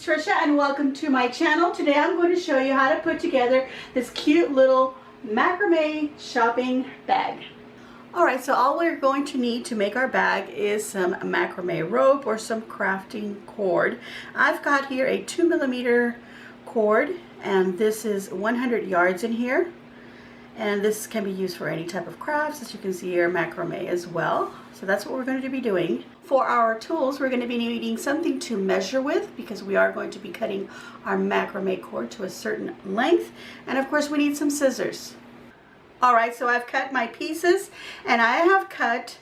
Trisha and welcome to my channel. Today I'm going to show you how to put together this cute little macrame shopping bag. Alright, so all we're going to need to make our bag is some macrame rope or some crafting cord. I've got here a 2mm cord and this is 100 yards in here. And this can be used for any type of crafts, as you can see here, macrame as well. So that's what we're going to be doing. For our tools, we're going to be needing something to measure with because we are going to be cutting our macrame cord to a certain length. And of course, we need some scissors. Alright, so I've cut my pieces and I have cut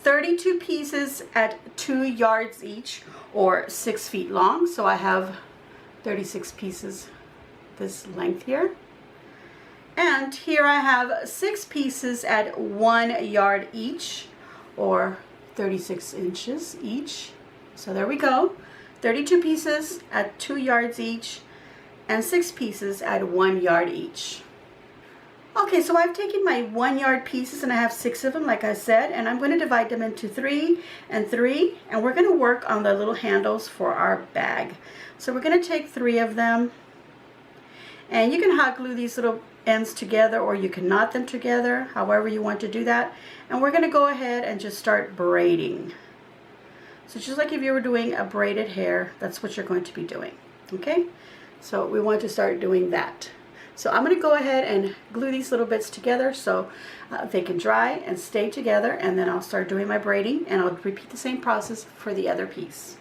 32 pieces at 2 yards each or 6 feet long. So I have 36 pieces this length here. And here I have 6 pieces at 1 yard each or 36 inches each. So there we go. 32 pieces at 2 yards each and 6 pieces at 1 yard each. Okay, so I've taken my 1 yard pieces and I have 6 of them, like I said, and I'm going to divide them into 3 and 3, and we're going to work on the little handles for our bag. So we're going to take 3 of them, and you can hot glue these little ends together or you can knot them together, however you want to do that. And we're going to go ahead and just start braiding. So just like if you were doing a braided hair, that's what you're going to be doing. Okay, so we want to start doing that. So I'm going to go ahead and glue these little bits together so they can dry and stay together, and then I'll start doing my braiding and I'll repeat the same process for the other piece.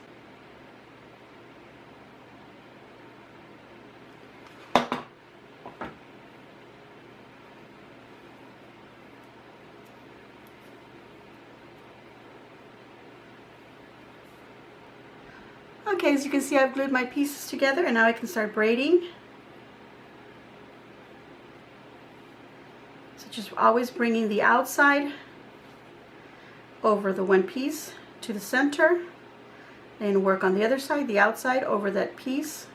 Okay, as you can see, I've glued my pieces together and now I can start braiding. So just always bringing the outside over the one piece to the center, and work on the other side, the outside over that piece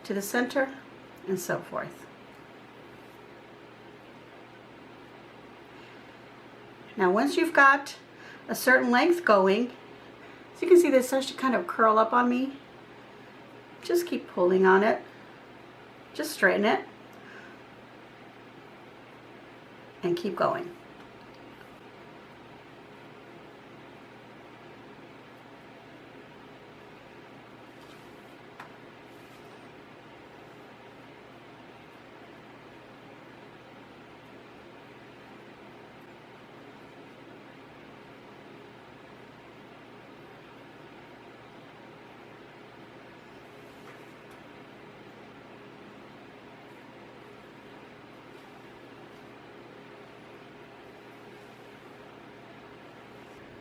to the center, and so forth. Now once you've got a certain length going, so you can see this starts to kind of curl up on me. Just keep pulling on it. Just straighten it. And keep going.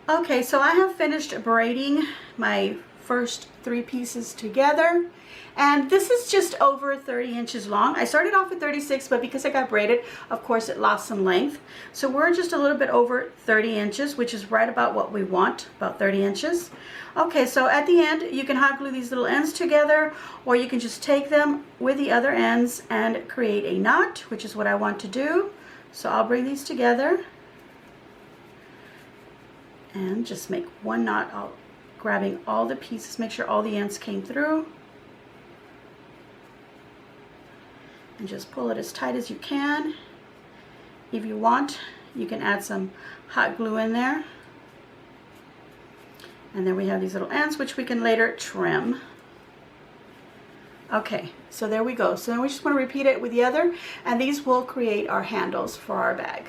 Okay, so I have finished braiding my first 3 pieces together, and this is just over 30 inches long. I started off with 36, but because I got braided, of course it lost some length. So we're just a little bit over 30 inches, which is right about what we want, about 30 inches. Okay, so at the end, you can hot glue these little ends together, or you can just take them with the other ends and create a knot, which is what I want to do. So I'll bring these together and just make one knot, grabbing all the pieces, make sure all the ends came through, and just pull it as tight as you can. If you want, you can add some hot glue in there, and then we have these little ends which we can later trim. Okay, so there we go. So then we just want to repeat it with the other, and these will create our handles for our bag.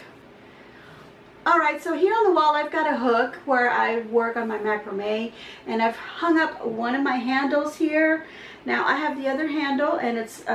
Alright, so here on the wall I've got a hook where I work on my macrame, and I've hung up one of my handles here. Now I have the other handle and it's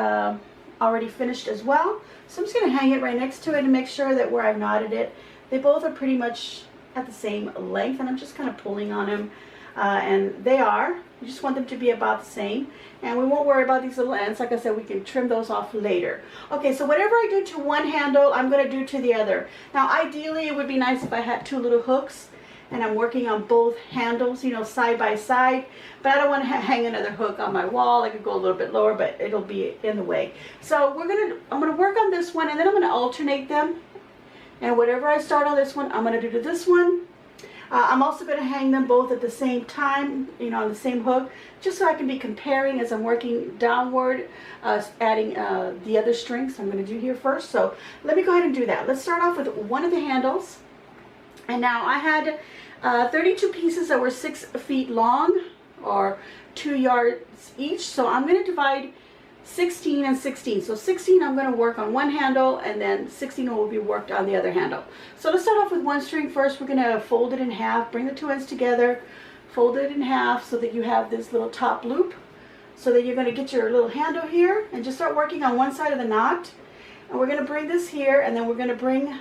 already finished as well. So I'm just going to hang it right next to it and make sure that where I've knotted it, they both are pretty much at the same length, and I'm just kind of pulling on them. And they are. You just want them to be about the same, and we won't worry about these little ends. Like I said, we can trim those off later. Okay, so whatever I do to one handle, I'm going to do to the other. Now ideally it would be nice if I had 2 little hooks and I'm working on both handles, you know, side by side, but I don't want to hang another hook on my wall. I could go a little bit lower, but it'll be in the way. So I'm going to work on this one, and then I'm going to alternate them, and whatever I start on this one, I'm going to do to this one. I'm also going to hang them both at the same time, you know, on the same hook, just so I can be comparing as I'm working downward, adding the other strings I'm going to do here first. So let me go ahead and do that. Let's start off with one of the handles. And now I had 32 pieces that were 6 feet long, or 2 yards each. So I'm going to divide 16 and 16. So 16 I'm going to work on one handle, and then 16 will be worked on the other handle. So let's start off with one string first. We're going to fold it in half, bring the two ends together, fold it in half so that you have this little top loop. So that you're going to get your little handle here and just start working on one side of the knot. And we're going to bring this here, and then we're going to bring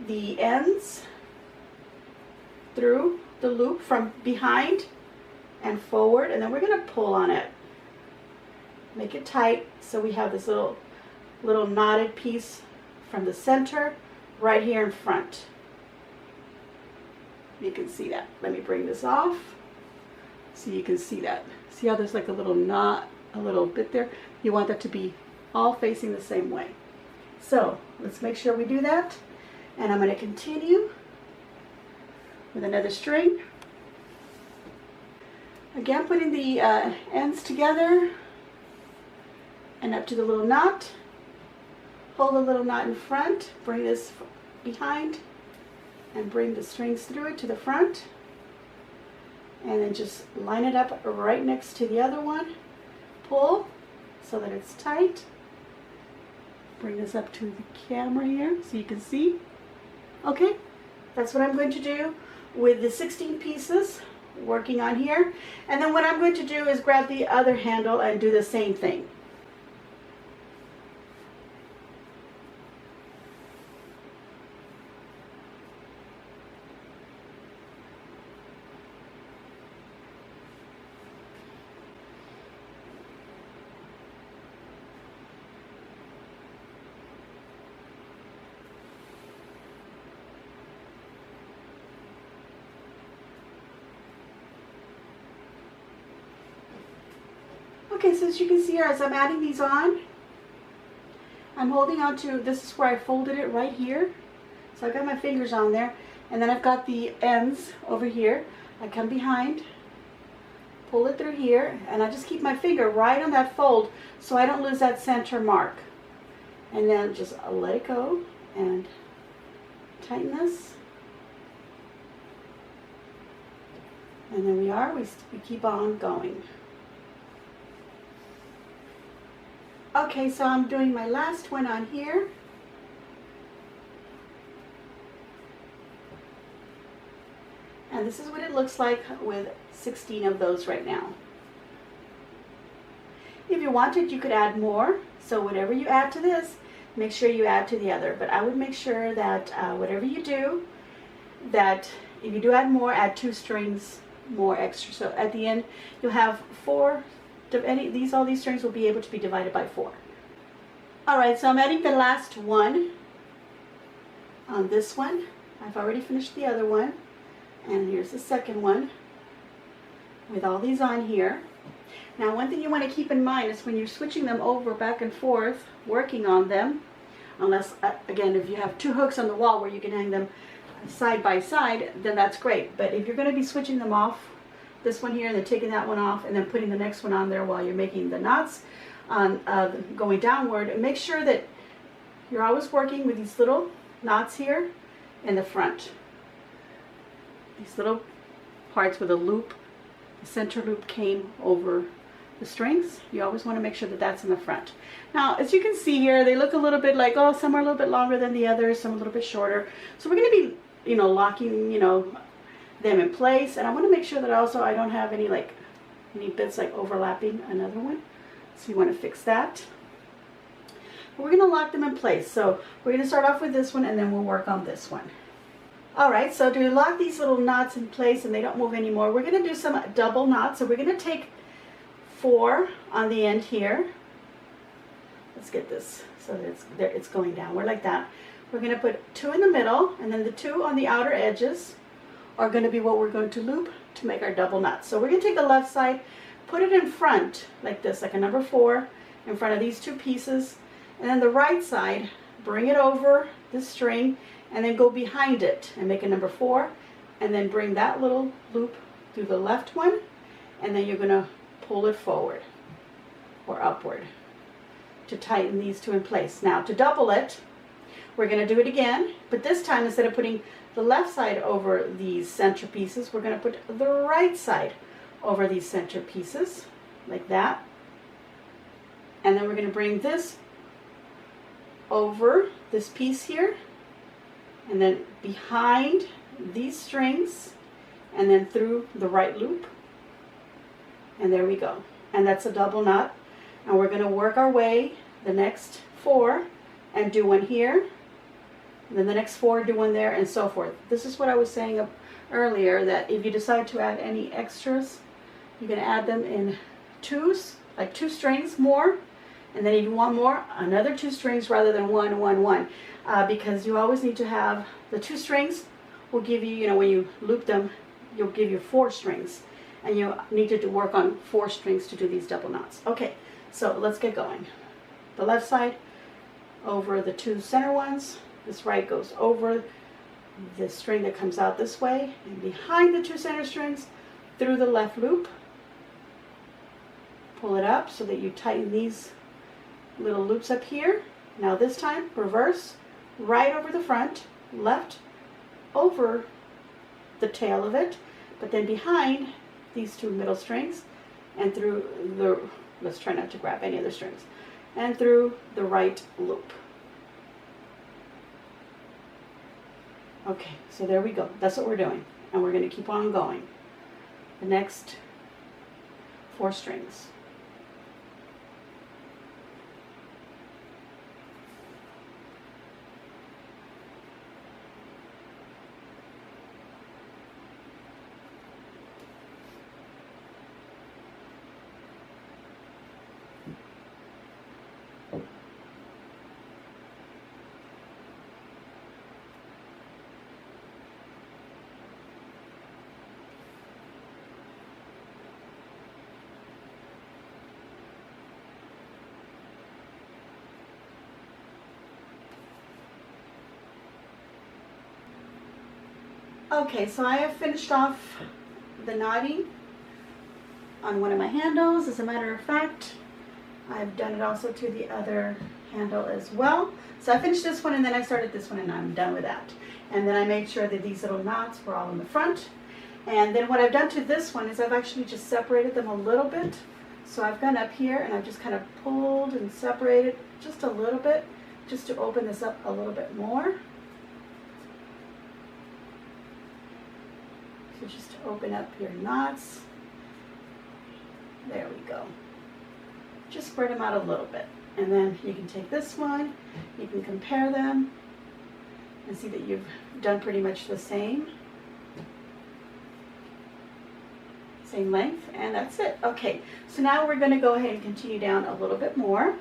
the ends through the loop from behind and forward, and then we're going to pull on it. Make it tight so we have this little knotted piece from the center right here in front. You can see that. Let me bring this off so you can see that. See how there's like a little knot, a little bit there? You want that to be all facing the same way. So let's make sure we do that. And I'm going to continue with another string. Again, putting the ends together and up to the little knot. Hold the little knot in front, bring this behind, and bring the strings through it to the front. And then just line it up right next to the other one. Pull so that it's tight. Bring this up to the camera here so you can see. Okay, that's what I'm going to do with the 16 pieces working on here. And then what I'm going to do is grab the other handle and do the same thing. Okay, so as you can see here, as I'm adding these on, I'm holding on to, this is where I folded it right here. So I've got my fingers on there, and then I've got the ends over here. I come behind, pull it through here, and I just keep my finger right on that fold so I don't lose that center mark. And then just let it go and tighten this. And there we are, we keep on going. Okay, so I'm doing my last one on here. And this is what it looks like with 16 of those right now. If you wanted, you could add more. So whatever you add to this, make sure you add to the other. But I would make sure that whatever you do, that if you do add more, add 2 strings more extra. So at the end, you'll have 4. All these strings will be able to be divided by 4. Alright, so I'm adding the last one on this one. I've already finished the other one. And here's the second one with all these on here. Now one thing you want to keep in mind is when you're switching them over back and forth, working on them, unless, again, if you have 2 hooks on the wall where you can hang them side by side, then that's great. But if you're going to be switching them off, this one here, and then taking that one off, and then putting the next one on there while you're making the knots on going downward, and make sure that you're always working with these little knots here in the front. These little parts where the loop, the center loop came over the strings, you always want to make sure that that's in the front. Now, as you can see here, they look a little bit like, oh, some are a little bit longer than the others, some a little bit shorter. So we're going to be, locking, them in place, and I want to make sure that also I don't have any bits like overlapping another one, so you want to fix that. But we're going to lock them in place, so we're going to start off with this one and then we'll work on this one. Alright, so to lock these little knots in place and they don't move anymore, we're going to do some double knots. So we're going to take 4 on the end here. Let's get this so that it's going downward like that. We're going to put 2 in the middle, and then the 2 on the outer edges are going to be what we're going to loop to make our double knots. So we're going to take the left side, put it in front like this, like a number 4 in front of these 2 pieces, and then the right side, bring it over the string and then go behind it and make a number 4, and then bring that little loop through the left one, and then you're going to pull it forward or upward to tighten these two in place. Now to double it, we're going to do it again, but this time instead of putting the left side over these center pieces, we're going to put the right side over these center pieces, like that. And then we're going to bring this over this piece here, and then behind these strings, and then through the right loop. And there we go. And that's a double knot. And we're going to work our way the next 4 and do one here. And then the next 4, do one there, and so forth. This is what I was saying earlier, that if you decide to add any extras, you can add them in twos, like 2 strings more. And then if you want more, another 2 strings rather than 1, 1, 1. Because you always need to have the 2 strings will give you, when you loop them, you'll give you 4 strings. And you need to work on 4 strings to do these double knots. Okay, so let's get going. The left side over the 2 center ones. This right goes over the string that comes out this way, and behind the 2 center strings through the left loop. Pull it up so that you tighten these little loops up here. Now this time, reverse, right over the front, left over the tail of it, but then behind these 2 middle strings and through the, let's try not to grab any other strings, and through the right loop. Okay, so there we go. That's what we're doing. And we're going to keep on going. The next 4 strings. Okay, so I have finished off the knotting on one of my handles. As a matter of fact, I've done it also to the other handle as well. So I finished this one, and then I started this one, and I'm done with that. And then I made sure that these little knots were all in the front. And then what I've done to this one is I've actually just separated them a little bit. So I've gone up here and I've just kind of pulled and separated just a little bit, just to open this up a little bit more. So just to open up your knots. There we go. Just spread them out a little bit. And then you can take this one, you can compare them, and see that you've done pretty much the same length, and that's it. Okay, so now we're going to go ahead and continue down a little bit more.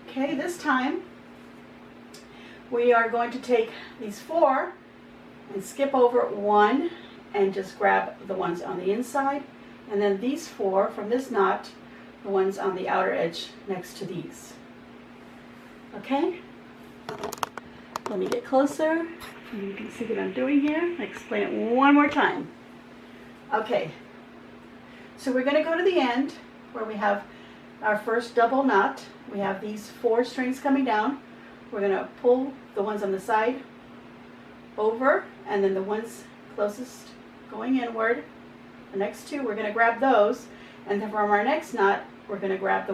Okay, this time we are going to take these 4 and skip over 1 and just grab the ones on the inside, and then these 4 from this knot, the ones on the outer edge next to these. Okay, let me get closer and you can see what I'm doing here. I'll explain it one more time. Okay, so we're going to go to the end where we have our first double knot. We have these 4 strings coming down. We're going to pull the ones on the side over, and then the ones closest going inward, the next 2, we're going to grab those, and then from our next knot we're going to grab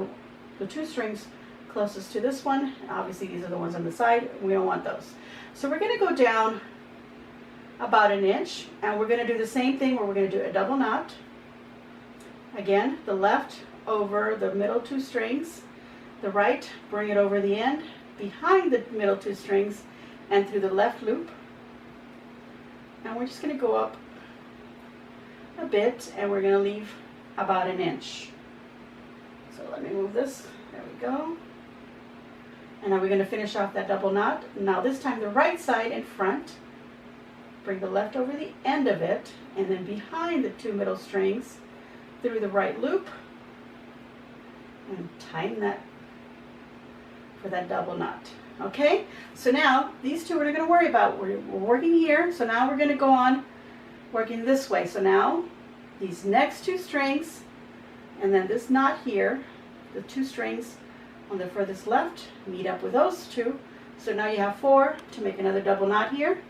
the 2 strings closest to this one. Obviously these are the ones on the side, we don't want those. So we're going to go down about 1 inch, and we're going to do the same thing where we're going to do a double knot. Again, the left over the middle 2 strings, the right, bring it over the end, behind the middle 2 strings, and through the left loop. And we're just going to go up a bit, and we're going to leave about 1 inch. So let me move this. There we go. And now we're going to finish off that double knot. Now this time the right side in front. Bring the left over the end of it, and then behind the 2 middle strings through the right loop, and tighten that for that double knot. Okay, so now these two we're not going to worry about. We're working here, so now we're going to go on working this way. So now these next two strings and then this knot here, the two strings on the furthest left meet up with those two. So now you have 4 to make another double knot here.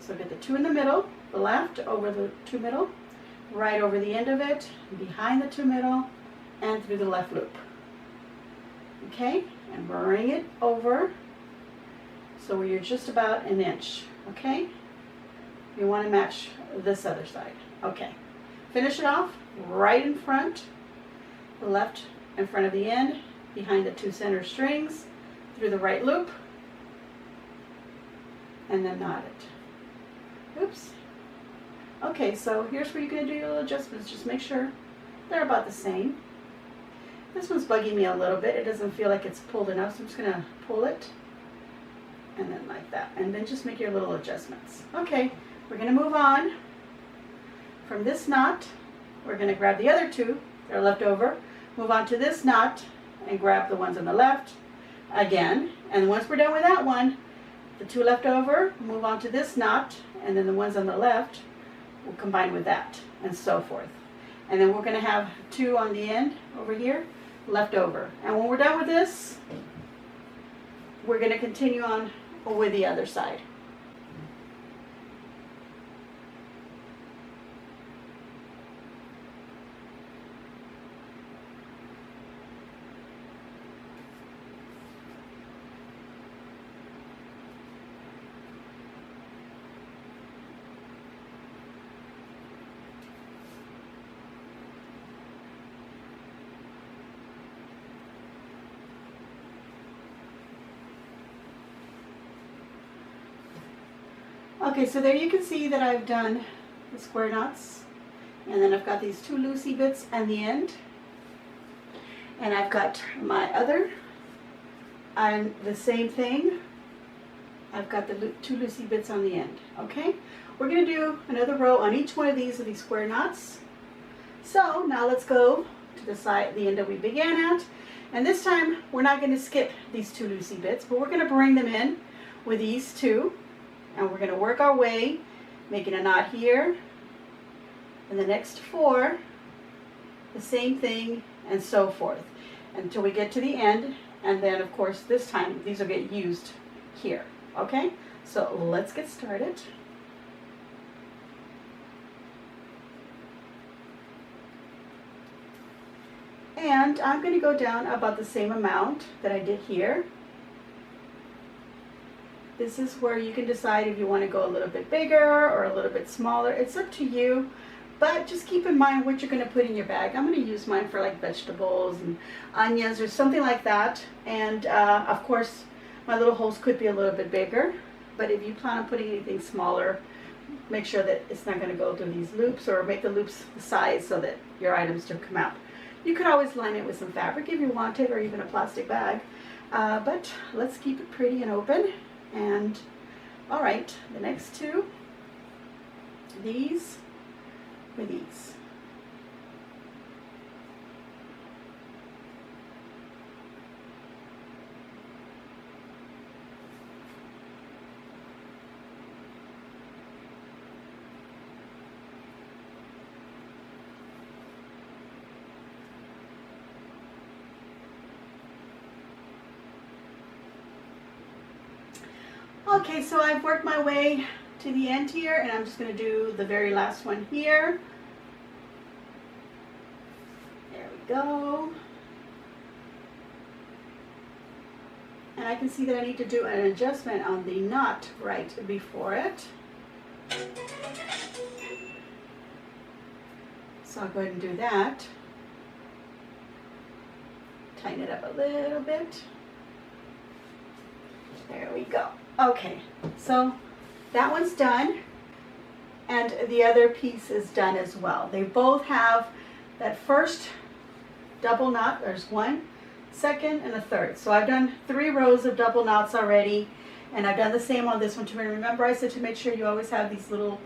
So get the 2 in the middle, the left over the 2 middle, right over the end of it, behind the 2 middle, and through the left loop. Okay, and bring it over so you're just about an inch. Okay, you want to match this other side. Okay, finish it off right in front, the left in front of the end, behind the 2 center strings, through the right loop, and then knot it. Oops. Okay, so here's where you're going to do your little adjustments. Just make sure they're about the same. This one's bugging me a little bit. It doesn't feel like it's pulled enough, so I'm just going to pull it. And then like that. And then just make your little adjustments. Okay, we're going to move on. From this knot, we're going to grab the other 2 that are left over. Move on to this knot and grab the ones on the left again. And once we're done with that one, the 2 left over, move on to this knot, and then the ones on the left will combine with that, and so forth. And then we're going to have 2 on the end over here left over. And when we're done with this, we're going to continue on with the other side. Okay, so there you can see that I've done the square knots, and then I've got these 2 loosey bits on the end, and I've got my other, and the same thing, I've got the 2 loosey bits on the end. Okay, we're going to do another row on each one of these square knots. So now let's go to the side, the end that we began at, and this time we're not going to skip these 2 loosey bits, but we're going to bring them in with these 2. And we're going to work our way, making a knot here, and the next 4, the same thing, and so forth, until we get to the end. And then, of course, this time, these will get used here. Okay? So let's get started. And I'm going to go down about the same amount that I did here. This is where you can decide if you want to go a little bit bigger or a little bit smaller. It's up to you, but just keep in mind what you're going to put in your bag. I'm going to use mine for like vegetables and onions or something like that. And of course, my little holes could be a little bit bigger, but if you plan on putting anything smaller, make sure that it's not going to go through these loops, or make the loops the size so that your items don't come out. You could always line it with some fabric if you wanted, or even a plastic bag, but let's keep it pretty and open. And all right, the next 2, these with these. Okay, so I've worked my way to the end here, and I'm just going to do the very last one here. There we go. And I can see that I need to do an adjustment on the knot right before it. So I'll go ahead and do that. Tighten it up a little bit. There we go. Okay, so that one's done, and the other piece is done as well. They both have that first double knot. There's 1, 2nd, and a 3rd. So I've done 3 rows of double knots already, and I've done the same on this one too. And remember, I said to make sure you always have these little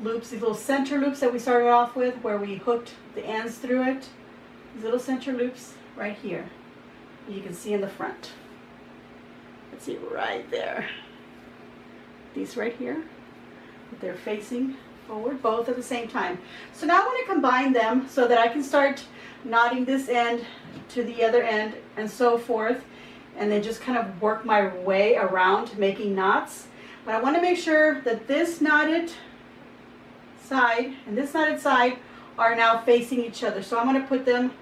loops, these little center loops that we started off with, where we hooked the ends through it. These little center loops right here, you can see in the front. let's see, right there. These right here, they're facing forward, both at the same time. So now I want to combine them so that I can start knotting this end to the other end and so forth, and then just kind of work my way around making knots. But I want to make sure that this knotted side and this knotted side are now facing each other. So I'm going to put them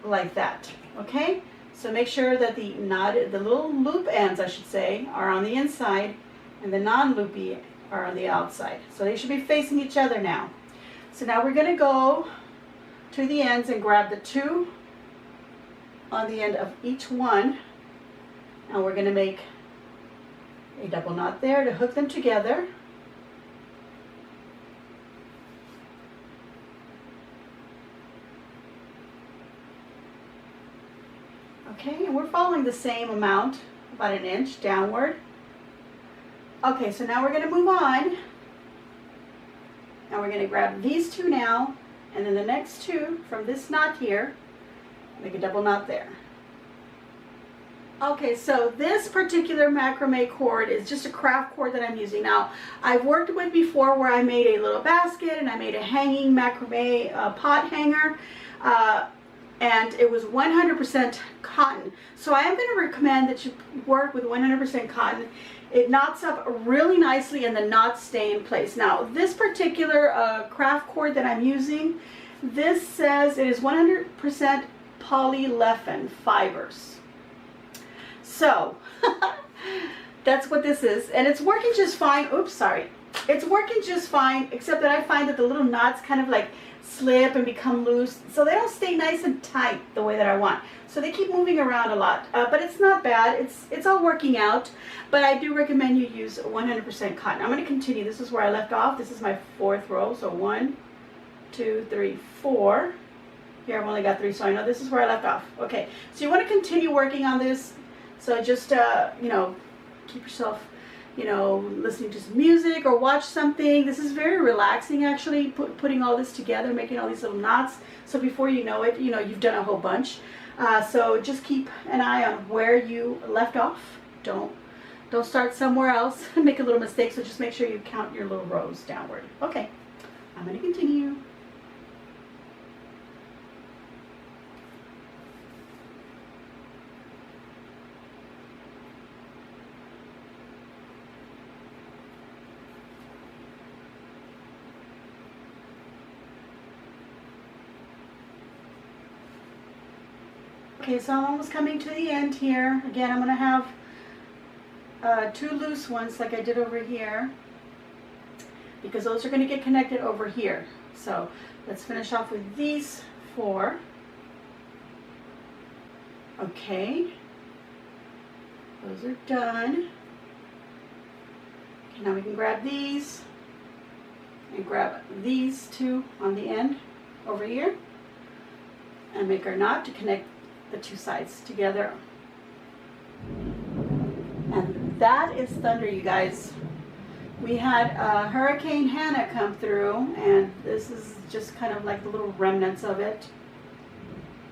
like that. Okay? So make sure that the little loop ends, I should say, are on the inside, and the non-loopy are on the outside. So they should be facing each other now. So now we're going to go to the ends and grab the two on the end of each one, and we're going to make a double knot there to hook them together. Okay, and we're following the same amount, about an inch downward. Okay, so now we're going to move on, and we're going to grab these two now, and then the next two from this knot here, make a double knot there. Okay, so this particular macrame cord is just a craft cord that I'm using. Now, I've worked with before where I made a little basket and I made a hanging macrame pot hanger, and it was 100% cotton. So I am going to recommend that you work with 100% cotton. It knots up really nicely and the knots stay in place. Now, this particular craft cord that I'm using, this says it is 100% polyolefin fibers. So, that's what this is. And it's working just fine. Oops, sorry. It's working just fine, except that I find that the little knots kind of like slip and become loose. So they don't stay nice and tight the way that I want. So they keep moving around a lot. But it's not bad. It's all working out. But I do recommend you use 100% cotton. I'm going to continue. This is where I left off. This is my fourth row. So 1, 2, 3, 4. Here I've only got 3, so I know this is where I left off. Okay, so you want to continue working on this. So just, you know, keep yourself, you know, listening to some music or watch something. This is very relaxing, actually, putting all this together, making all these little knots. So before you know it, you know, you've done a whole bunch. So just keep an eye on where you left off. Don't start somewhere else and make a little mistake. So just make sure you count your little rows downward. Okay, I'm going to continue. Okay, so I'm almost coming to the end here. Again, I'm going to have 2 loose ones like I did over here, because those are going to get connected over here. So let's finish off with these 4. Okay, those are done. Okay, now we can grab these and grab these 2 on the end over here and make our knot to connect the 2 sides together. And that is thunder, you guys. We had Hurricane Hannah come through, and this is just kind of like the little remnants of it.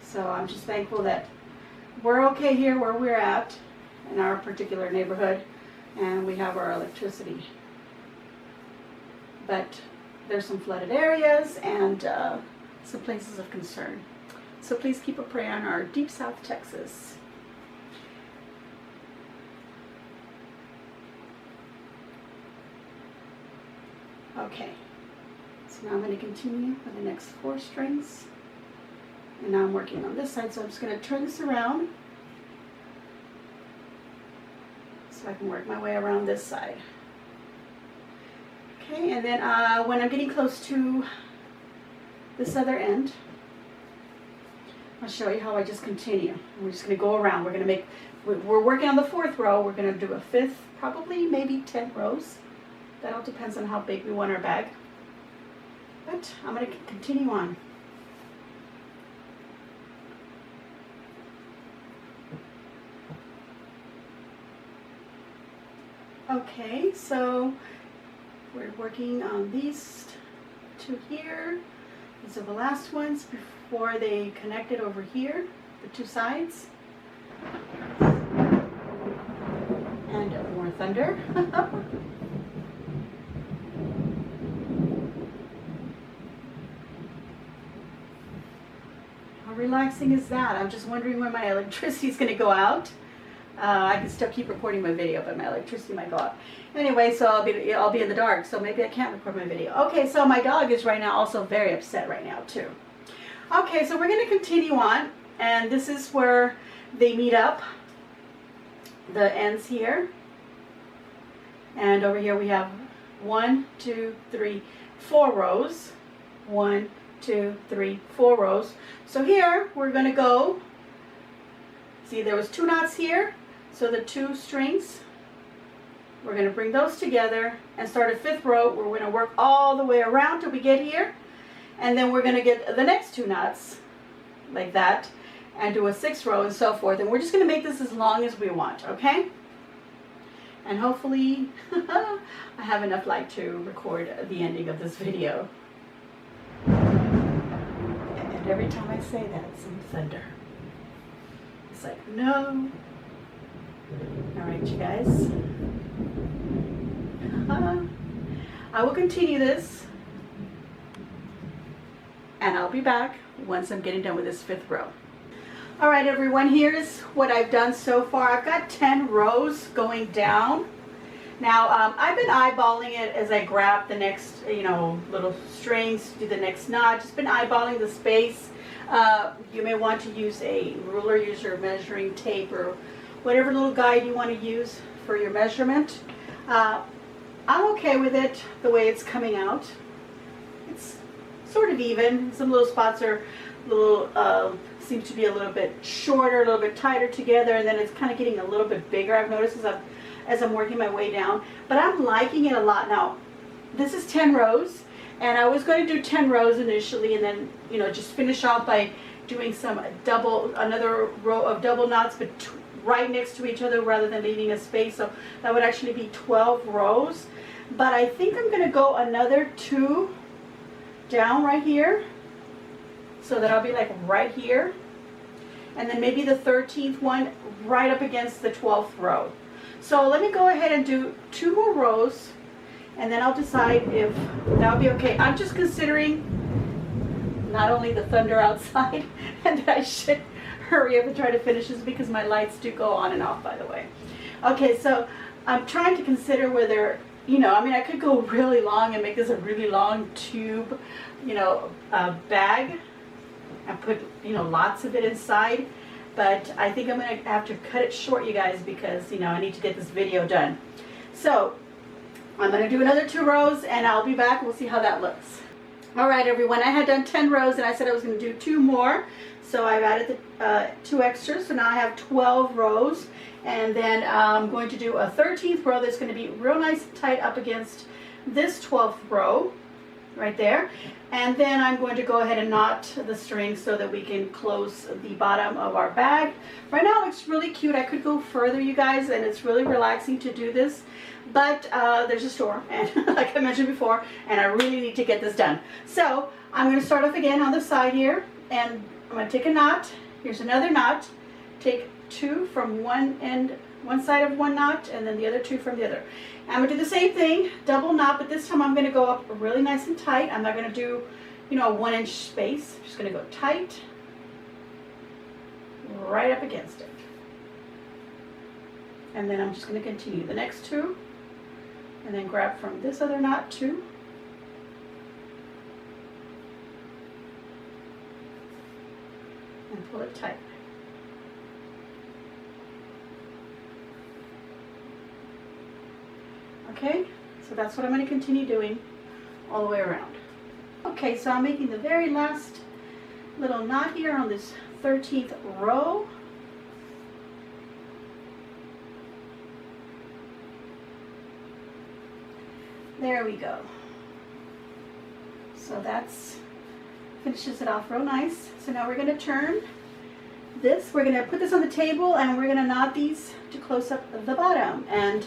So I'm just thankful that we're okay here where we're at in our particular neighborhood, and we have our electricity. But there's some flooded areas and some places of concern. So please keep a prayer on our deep South Texas. Okay, so now I'm going to continue with the next 4 strings. And now I'm working on this side, so I'm just going to turn this around so I can work my way around this side. Okay, and then when I'm getting close to this other end, I'll show you how I just continue. We're just going to go around. We're working on the 4th row. We're going to do a 5th, probably maybe 10 rows. That all depends on how big we want our bag. But I'm going to continue on. Okay, so we're working on these 2 here. These are the last ones before they connected over here, the 2 sides. thunder. How relaxing is that? I'm just wondering when my electricity is going to go out. I can still keep recording my video, but my electricity might go out. Anyway, so I'll be in the dark, so maybe I can't record my video. Okay, so my dog is right now also very upset right now too. Okay, so we're going to continue on, and this is where they meet up, the ends here. And over here we have 1, 2, 3, 4 rows. 1, 2, 3, 4 rows. So here we're going to go, see there was 2 knots here, so the 2 strings, we're going to bring those together and start a 5th row. We're going to work all the way around till we get here, and then we're going to get the next 2 knots like that and do a 6th row and so forth. And we're just going to make this as long as we want, okay? And hopefully I have enough light to record the ending of this video. And every time I say that, some thunder. It's like, no. All right, you guys. I will continue this, and I'll be back once I'm getting done with this 5th row. All right, everyone, here's what I've done so far. I've got 10 rows going down. Now, I've been eyeballing it as I grab the next, little strings to do the next knot. Just been eyeballing the space. You may want to use a ruler, use your measuring tape, or whatever little guide you want to use for your measurement. I'm okay with it the way it's coming out. It's sort of even. Some little spots are seems to be a little bit shorter, a little bit tighter together, and then it's kind of getting a little bit bigger. I've noticed as I'm working my way down, but I'm liking it a lot. Now, this is 10 rows, and I was going to do 10 rows initially, and then just finish off by doing another row of double knots, but right next to each other rather than leaving a space. So that would actually be 12 rows. But I think I'm going to go another 2 down right here, so that I'll be like right here, and then maybe the 13th one right up against the 12th row. So let me go ahead and do 2 more rows, and then I'll decide if that'll be okay. I'm just considering not only the thunder outside and that I should hurry up and try to finish this because my lights do go on and off, by the way. Okay, so I'm trying to consider whether, I could go really long and make this a really long tube, bag, and put, lots of it inside. But I think I'm going to have to cut it short, you guys, because, I need to get this video done. So I'm going to do another 2 rows, and I'll be back. We'll see how that looks. All right, everyone. I had done 10 rows, and I said I was going to do 2 more. So I've added the 2 extras. So now I have 12 rows. And then I'm going to do a 13th row that's going to be real nice and tight up against this 12th row right there. And then I'm going to go ahead and knot the string so that we can close the bottom of our bag. Right now it looks really cute. I could go further, you guys, and it's really relaxing to do this. But there's a store, and like I mentioned before, and I really need to get this done. So I'm going to start off again on the side here, and I'm going to take a knot. Here's another knot. Take 2 from one side of one knot, and then the other 2 from the other. I'm going to do the same thing, double knot, but this time I'm going to go up really nice and tight. I'm not going to do, a 1-inch space. I'm just going to go tight, right up against it. And then I'm just going to continue the next 2, and then grab from this other knot 2. And pull it tight. Okay, so that's what I'm going to continue doing all the way around. Okay, so I'm making the very last little knot here on this 13th row. There we go. So that's finishes it off real nice. So now we're going to turn this. We're going to put this on the table, and we're going to knot these to close up the bottom. And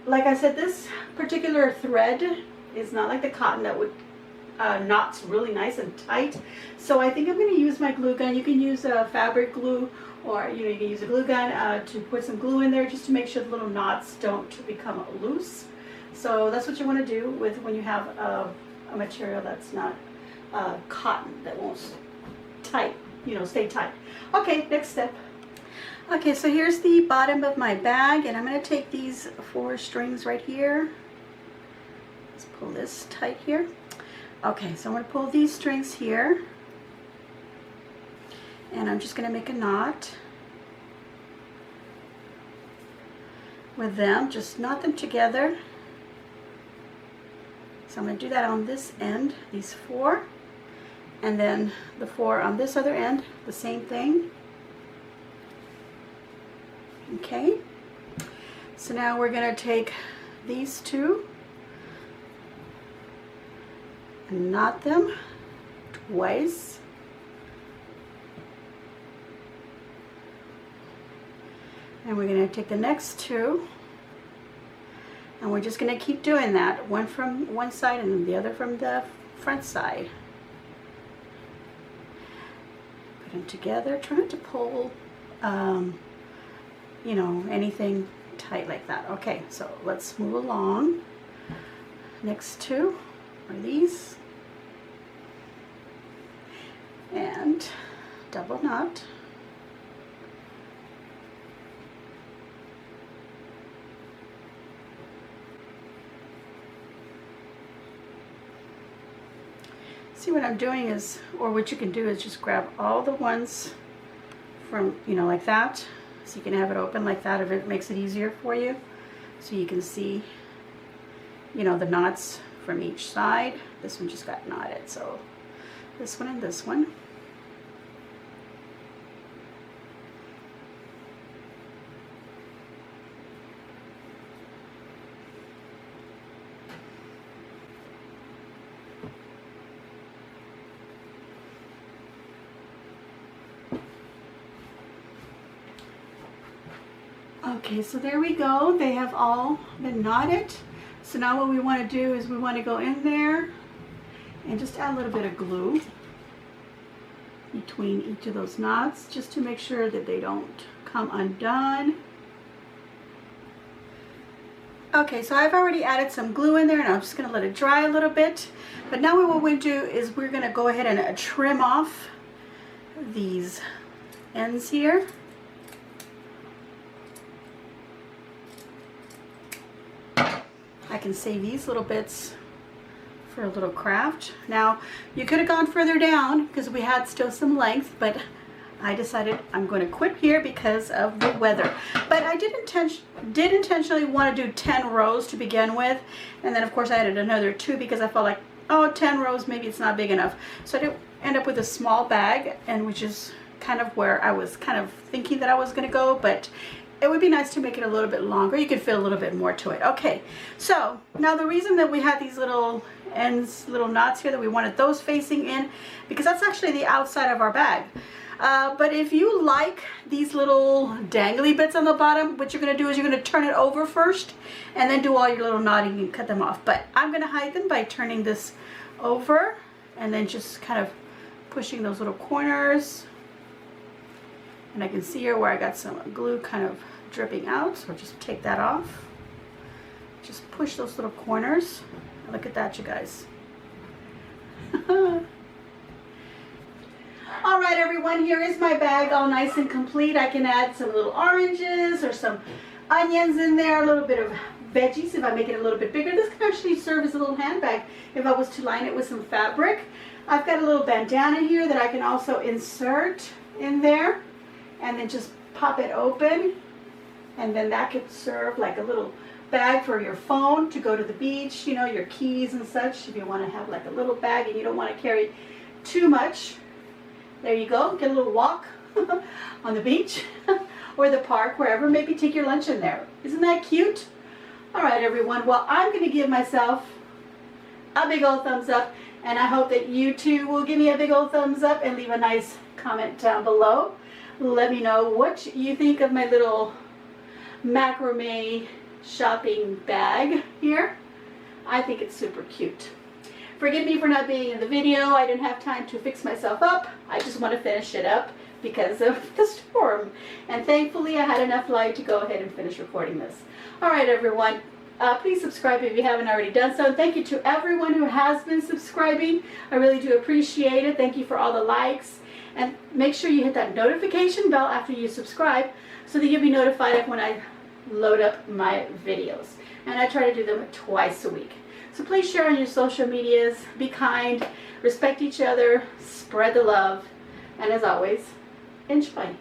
like I said, this particular thread is not like the cotton that would knots really nice and tight. So I think I'm going to use my glue gun. You can use fabric glue or you know, you can use a glue gun to put some glue in there just to make sure the little knots don't become loose. So that's what you want to do with when you have a material that's not cotton, that won't stay tight. Okay, next step. Okay, so here's the bottom of my bag, and I'm going to take these 4 strings right here. Let's pull this tight here. Okay, so I'm going to pull these strings here, and I'm just going to make a knot with them. Just knot them together. So I'm going to do that on this end, these 4, and then the 4 on this other end, the same thing. Okay, so now we're going to take these 2 and knot them twice. And we're going to take the next 2, and we're just going to keep doing that, one from one side and then the other from the front side. Put them together. Try not to pull you know, anything tight like that. Okay, so let's move along. Next 2 are these, and double knot. See, what I'm doing is, or what you can do is just grab all the ones from, you know, like that. So you can have it open like that if it makes it easier for you. So you can see, you know, the knots from each side. This one just got knotted, so this one and this one. Okay, so there we go. They have all been knotted. So now what we want to do is we want to go in there and just add a little bit of glue between each of those knots, just to make sure that they don't come undone. Okay, so I've already added some glue in there, and I'm just going to let it dry a little bit. But now what we do is we're going to go ahead and trim off these ends here. I can save these little bits for a little craft. Now, you could have gone further down because we had still some length, but I decided I'm going to quit here because of the weather. But I did intentionally want to do 10 rows to begin with, and then of course I added another 2 because I felt like, oh, 10 rows, maybe it's not big enough. So I did end up with a small bag, and which is kind of where I was kind of thinking that I was going to go, but it would be nice to make it a little bit longer. You could fit a little bit more to it. Okay, so now the reason that we had these little ends, little knots here, that we wanted those facing in, because that's actually the outside of our bag. But if you like these little dangly bits on the bottom, what you're going to do is you're going to turn it over first and then do all your little knotting and cut them off. But I'm going to hide them by turning this over and then just kind of pushing those little corners. And I can see here where I got some glue kind of dripping out, so just take that off. Just push those little corners. Look at that, you guys. All right, everyone, here is my bag all nice and complete. I can add some little oranges or some onions in there, a little bit of veggies if I make it a little bit bigger. This can actually serve as a little handbag if I was to line it with some fabric. I've got a little bandana here that I can also insert in there, and then just pop it open, and then that could serve like a little bag for your phone to go to the beach, you know, your keys and such, if you want to have like a little bag and you don't want to carry too much. There you go, get a little walk on the beach or the park, wherever. Maybe take your lunch in there. Isn't that cute? All right, everyone, well, I'm going to give myself a big old thumbs up, and I hope that you too will give me a big old thumbs up and leave a nice comment down below. Let me know what you think of my little macrame shopping bag here. I think it's super cute. Forgive me for not being in the video. I didn't have time to fix myself up. I just want to finish it up because of the storm. And thankfully I had enough light to go ahead and finish recording this. Alright everyone, please subscribe if you haven't already done so. And thank you to everyone who has been subscribing. I really do appreciate it. Thank you for all the likes. And make sure you hit that notification bell after you subscribe so that you'll be notified when I load up my videos. And I try to do them twice a week. So please share on your social medias, be kind, respect each other, spread the love, and as always, enjoy.